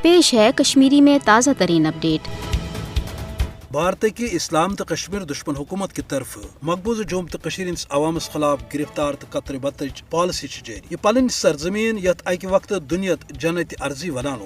پیش ہے کشمیری میں تازہ ترین اپڈیٹ۔ بھارت کی اسلام تو کشمیر دشمن حکومت کی طرف مقبوضہ جوم تو ہندس عوامس خلاف گرفتار تو قطر بتچ پالسی جاری۔ یہ پنن سرزمین یت اکہ وقت دنیت جنت ارضی ونان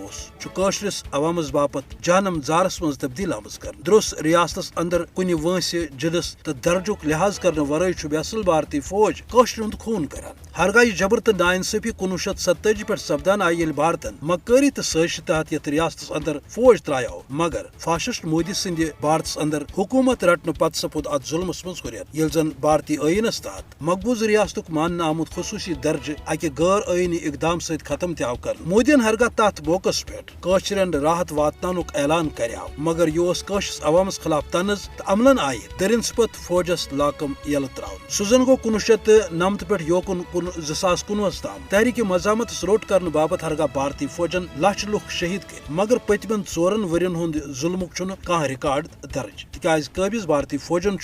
قشرس عوامس باپت جہنم زارس من تبدیل آمز کر درس ریاستس اندر کن وانسہ جلس تو درجک لحاظ کرنے ورائے بے اصل بھارتی فوج قشر ہند خون کران۔ ہرگاہ جبر تو ناانصافی 1947 پہ سپدان آئی یل بھارتن مکاری تو سازش تحت یت ریاستس اندر فوج ترایو، مگر فاشسٹ مودی سند بھارتس اندر حکومت رٹنے پتہ سپود ات ظلمس مز ہریت یل زن بھارتی آئینس تحت مقبوض ریاستک ماننے آمت خصوصی درجہ اکہ غیر آئینی اقدام ست ختم تہ کر مودین ہرگاہ تات موقع پہ قشرن راحت واتنانک اعلان کریو، مگر یہ قشرس عوامس خلاف طنز تو عملن آئی درن سپت فوجس لاکم یل تراؤن۔ سہ زن گو 1999 پہ یوکن 2019 تام تحریک مزاحمت روٹ کرنے باپت ہرگاہ بھارتی فوجن لچھ لوک شہید کر، مگر پتمن 4 ورین ہند ظلمک کھانا ریکارڈ درج، تکیاز قابض بھارتی فوجن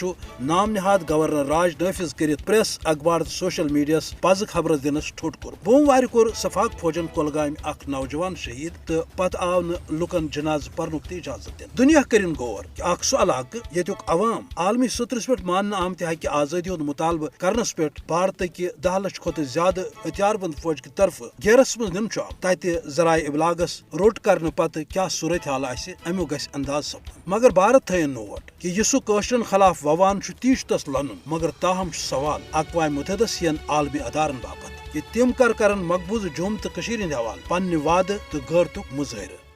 نام نہاد گورنر راج نافذ کرت پریس، اخبار تو سوشل میڈیاس پز خبر دنس ٹھوٹ کور۔ بوموار کور صفاق فوجن کولگام اخ نوجوان شہید تو پتہ آو لکن جناز پرنک تہ اجازت دن۔ دنیا کرن غور کہ اخ سہ علاقہ یتک عوام عالمی سطرس پہ ماننے آمتہ حق آزادی ہند مطالبہ کرنس پہ بھارت کہ 10 لچھ کھت زیادہ ہتھیار بند فوج کی طرف گیرس مز نن آو تتہ ذرائع ابلاغس روٹ کرنے پتہ کیا صورت حال آسہ امیک گژھِ انداز سپدن، مگر بھارت تھین نوٹ کہ یہ سہ قشرن خلاف ووان تی تس لنن، مگر تاہم سوال اقوام متحدس ین عالمی ادارن باپت کہ تم کرن مقبوض جوم تو ہند حوالہ پنہ وعدہ تو غیرتک مظاہرہ۔